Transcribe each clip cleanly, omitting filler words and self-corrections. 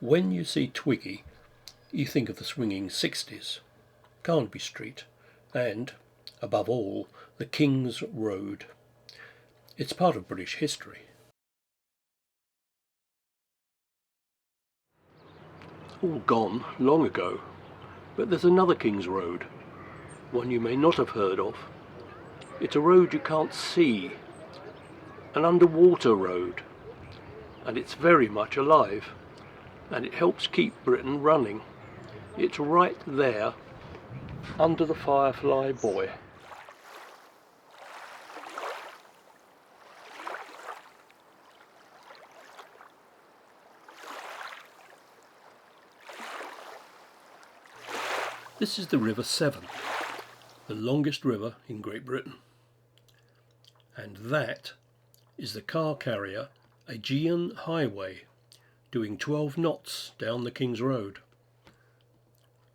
When you see Twiggy, you think of the swinging 60s, Carnaby Street, and, above all, the King's Road. It's part of British history. All gone long ago, but there's another King's Road, one you may not have heard of. It's a road you can't see, an underwater road, and it's very much alive, and it helps keep Britain running. It's right there, under the Firefly Buoy. This is the River Severn, the longest river in Great Britain. And that is the car carrier Aegean Highway, doing 12 knots down the King's Road.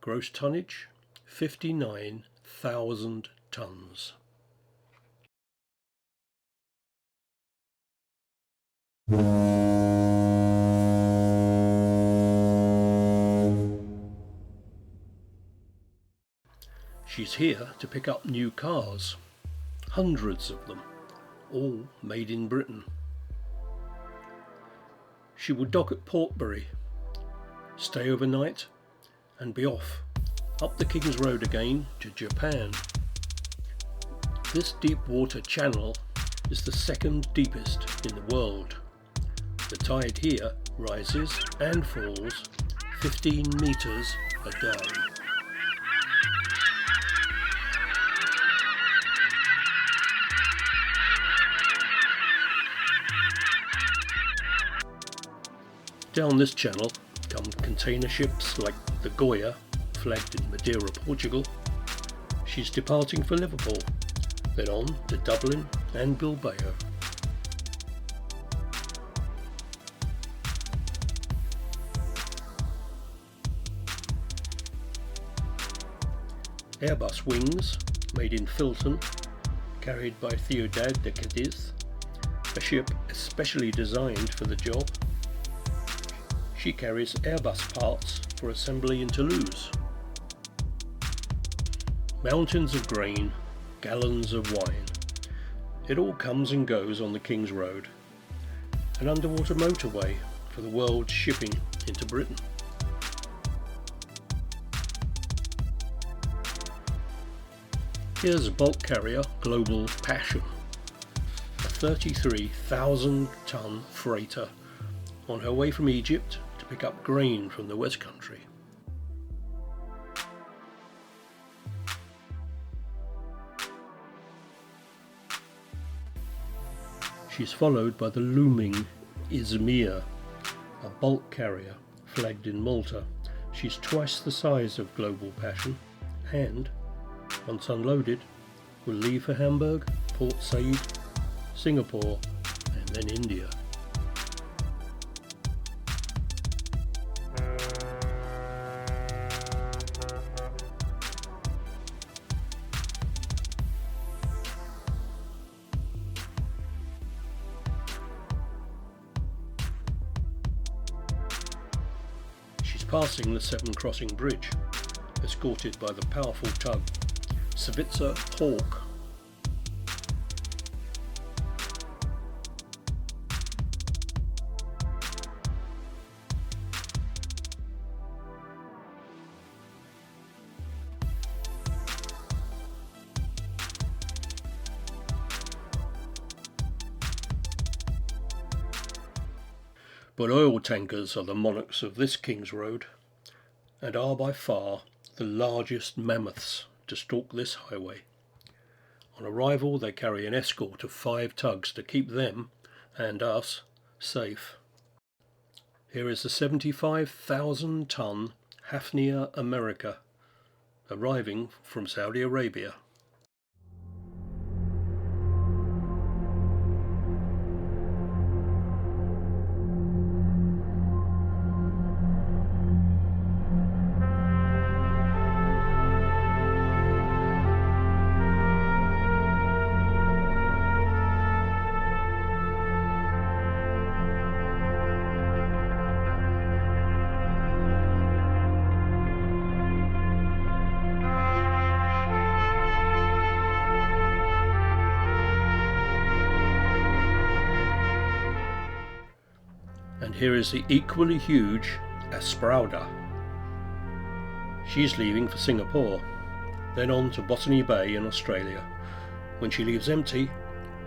Gross tonnage, 59,000 tonnes. She's here to pick up new cars, hundreds of them, all made in Britain. She will dock at Portbury, stay overnight, and be off up the King's Road again to Japan. This deep water channel is the second deepest in the world. The tide here rises and falls 15 metres a day. Down this channel come container ships like the Goya, flagged in Madeira, Portugal. She's departing for Liverpool, then on to Dublin and Bilbao. Airbus wings, made in Filton, carried by Ciudad de Cadiz, a ship especially designed for the job. She carries Airbus parts for assembly in Toulouse. Mountains of grain, gallons of wine. It all comes and goes on the King's Road, an underwater motorway for the world's shipping into Britain. Here's bulk carrier Global Passion, a 33,000 tonne freighter on her way from Egypt to pick up grain from the West Country. She's followed by the looming Izmir, a bulk carrier flagged in Malta. She's twice the size of Global Passion and, once unloaded, will leave for Hamburg, Port Said, Singapore and then India. Passing the Severn Crossing Bridge, escorted by the powerful tug Savitzer Hawk. But oil tankers are the monarchs of this King's Road, and are by far the largest mammoths to stalk this highway. On arrival they carry an escort of 5 tugs to keep them, and us, safe. Here is the 75,000 tonne Hafnia America, arriving from Saudi Arabia. And here is the equally huge Esmeralda. She's leaving for Singapore, then on to Botany Bay in Australia. When she leaves empty,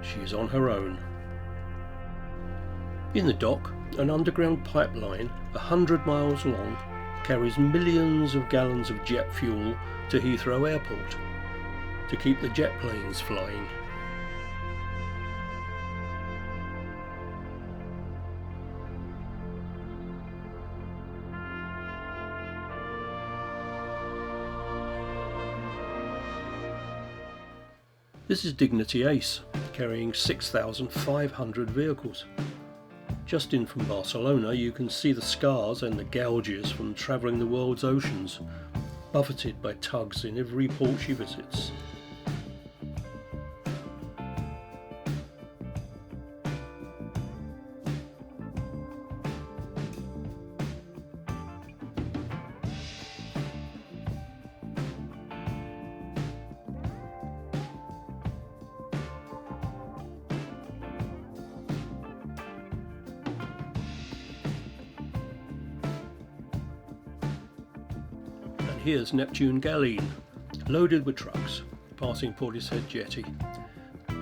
she is on her own. In the dock, an underground pipeline 100 miles long carries millions of gallons of jet fuel to Heathrow Airport to keep the jet planes flying. This is Dignity Ace, carrying 6,500 vehicles. Just in from Barcelona, you can see the scars and the gouges from travelling the world's oceans, buffeted by tugs in every port she visits. Here's Neptune Galene, loaded with trucks, passing Portishead Jetty.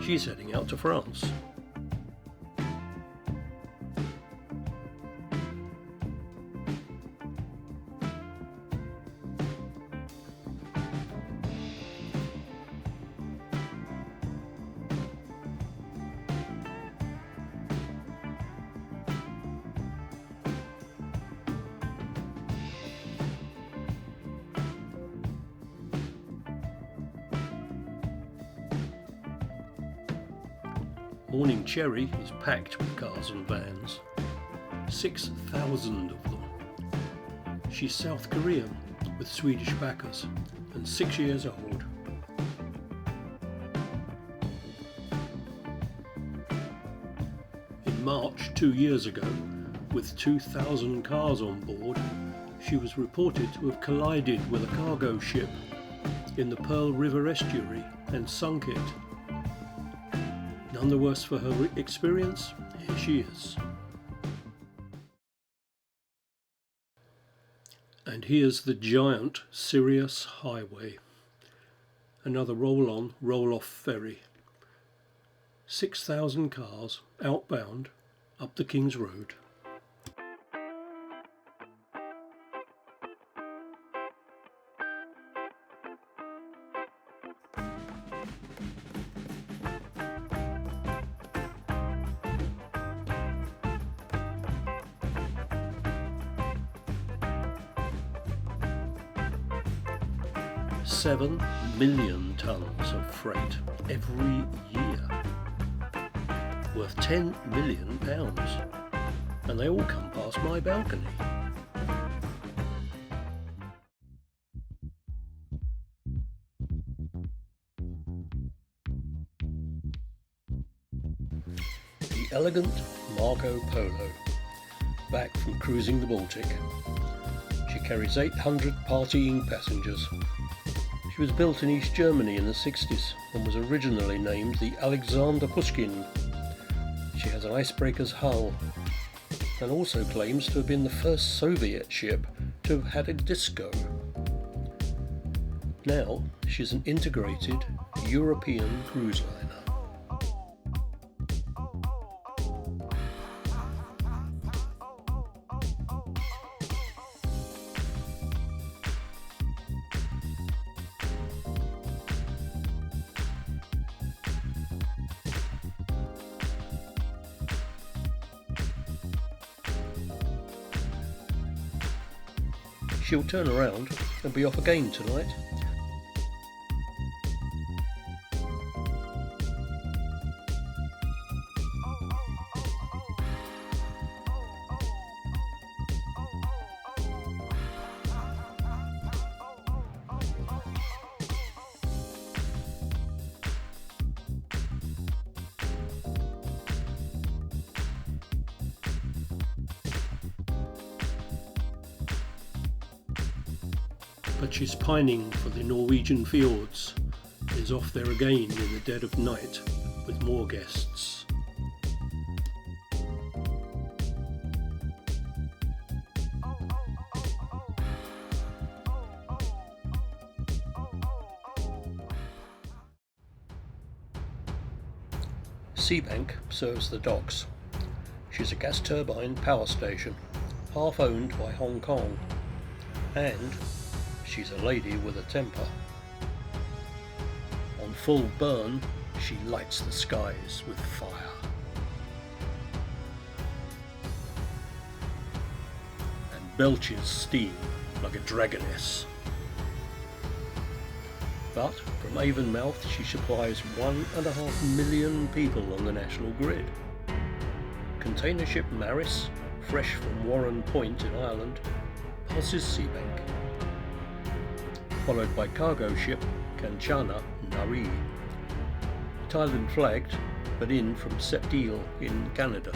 She's heading out to France. Morning Cherry is packed with cars and vans. 6,000 of them. She's South Korean with Swedish backers and 6 years old. In March 2 years ago, with 2,000 cars on board, she was reported to have collided with a cargo ship in the Pearl River estuary and sunk it. None the worse for her experience, here she is. And here's the giant Sirius Highway. Another roll-on, roll-off ferry. 6,000 cars outbound up the King's Road. $7 million tons of freight every year, worth £10 million, and they all come past my balcony. The elegant Marco Polo, back from cruising the Baltic. She carries 800 partying passengers. She was built in East Germany in the 60s and was originally named the Alexander Pushkin. She has an icebreaker's hull and also claims to have been the first Soviet ship to have had a disco. Now she's an integrated European cruise liner. She'll turn around and be off again tonight. But she's pining for the Norwegian fjords, is off there again in the dead of night with more guests. Seabank serves the docks. She's a gas turbine power station, half owned by Hong Kong, and she's a lady with a temper. On full burn, she lights the skies with fire. And belches steam like a dragoness. But from Avonmouth she supplies 1.5 million people on the national grid. Container ship Maris, fresh from Warren Point in Ireland, passes Seabank, followed by cargo ship Kanchana Nari, Thailand flagged but in from Sept Îles in Canada.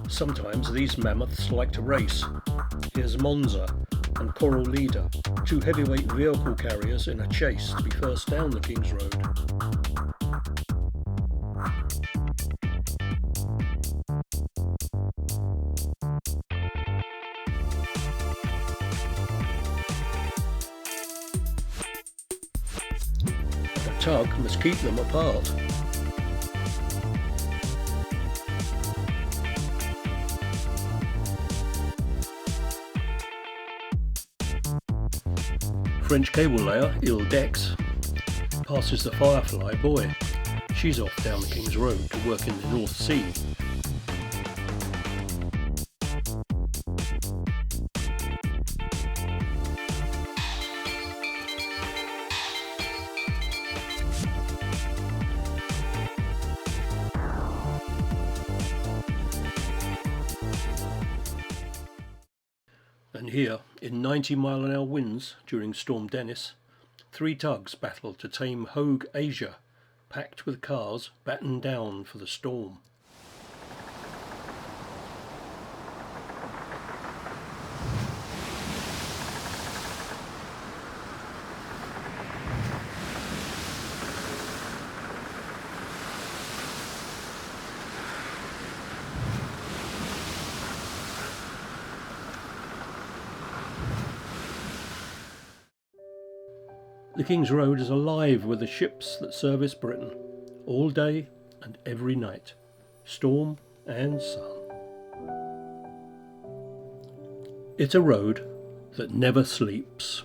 Sometimes these mammoths like to race. Here's Monza and Coral Leader, two heavyweight vehicle carriers in a chase to be first down the King's Road. A tug must keep them apart. French cable layer Il Dex passes the Firefly buoy. She's off down the King's Road to work in the North Sea. And here, in 90-mile-an-hour winds during Storm Dennis, 3 tugs battle to tame Hogue Asia, packed with cars battened down for the storm. The King's Road is alive with the ships that service Britain, all day and every night, storm and sun. It's a road that never sleeps.